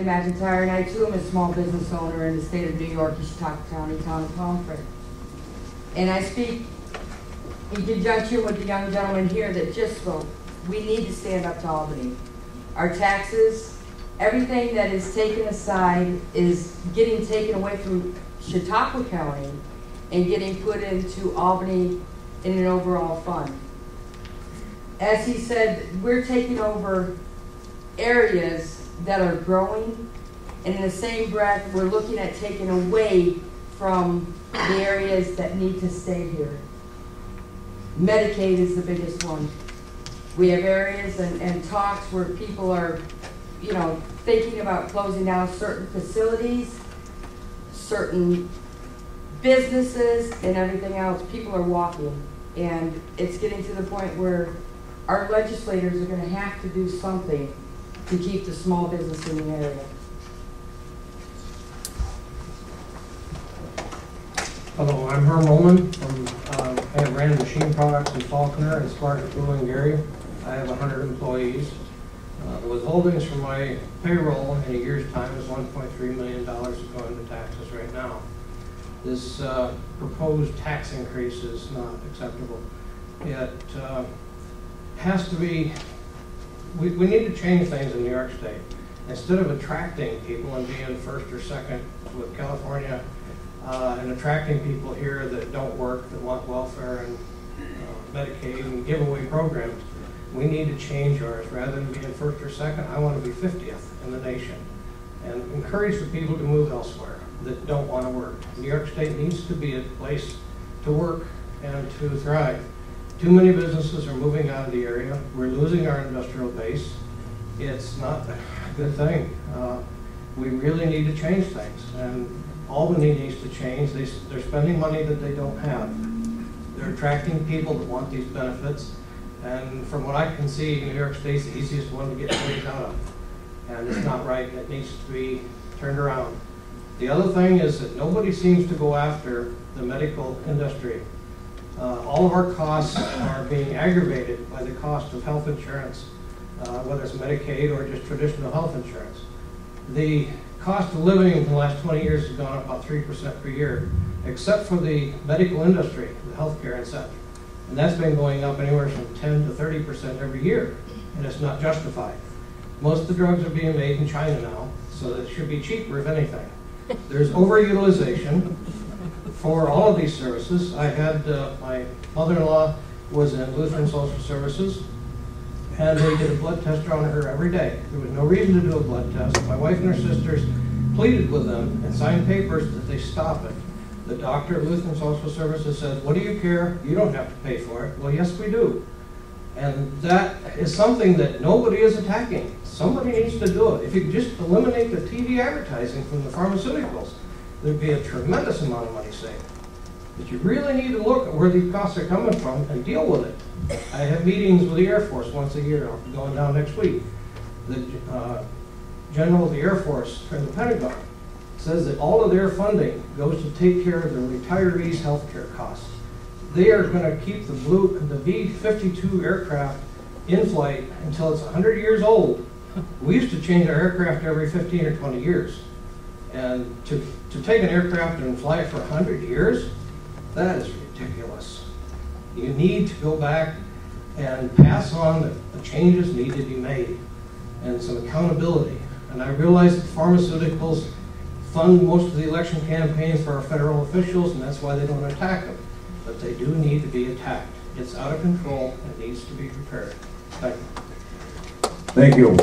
Randy McIntyre, and I too am a small business owner in the state of New York, Chautauqua County, town of Pomfret. And I speak in conjunction with the young gentleman here that just spoke. We need to stand up to Albany. Our taxes, everything that is taken aside is getting taken away from Chautauqua County and getting put into Albany in an overall fund. As he said, we're taking over areas that are growing, and in the same breath, we're looking at taking away from the areas that need to stay here. Medicaid is the biggest one. We have areas and talks where people are, thinking about closing down certain facilities, certain businesses, and everything else. People are walking, and it's getting to the point where our legislators are going to have to do something to keep the small business in the area. Hello, I'm Herm Ullman from I have Random Machine Products in Faulkner and Spartan Tooling Gary. I have 100 employees. The withholdings from my payroll in a year's time is $1.3 million going to taxes right now. This proposed tax increase is not acceptable. It has to be, we need to change things in New York State. Instead of attracting people and being first or second with California and attracting people here that don't work, that want welfare and Medicaid and giveaway programs, we need to change ours. Rather than being first or second, I want to be 50th in the nation and encourage the people to move elsewhere that don't want to work. New York State needs to be a place to work and to thrive. Too many businesses are moving out of the area. We're losing our industrial base. It's not a good thing. We really need to change things, and Albany needs to change. They're spending money that they don't have. They're attracting people that want these benefits, and from what I can see, New York State's the easiest one to get paid out of, and it's not right. It needs to be turned around. The other thing is that nobody seems to go after the medical industry. All of our costs are being aggravated by the cost of health insurance, whether it's Medicaid or just traditional health insurance. The cost of living in the last 20 years has gone up about 3% per year, except for the medical industry, the healthcare and such. And that's been going up anywhere from 10 to 30% every year, and it's not justified. Most of the drugs are being made in China now, so it should be cheaper if anything. There's overutilization for all of these services. I had my mother-in-law was in Lutheran Social Services, and they did a blood test on her every day. There was no reason to do a blood test. My wife and her sisters pleaded with them and signed papers that they stop it. The doctor at Lutheran Social Services said, "What do you care? You don't have to pay for it." Well, yes, we do. And that is something that nobody is attacking. Somebody needs to do it. If you could just eliminate the TV advertising from the pharmaceuticals, there'd be a tremendous amount of money saved. But you really need to look at where these costs are coming from and deal with it. I have meetings with the Air Force once a year. I'll be going down next week. The General of the Air Force from the Pentagon says that all of their funding goes to take care of the retirees' health care costs. They are going to keep the B-52 aircraft in flight until it's 100 years old. We used to change our aircraft every 15 or 20 years. And to take an aircraft and fly it for 100 years, that is ridiculous. You need to go back and pass on that the changes need to be made and some accountability. And I realize that pharmaceuticals fund most of the election campaigns for our federal officials, and that's why they don't attack them. But they do need to be attacked. It's out of control and needs to be repaired. Thank you. Thank you.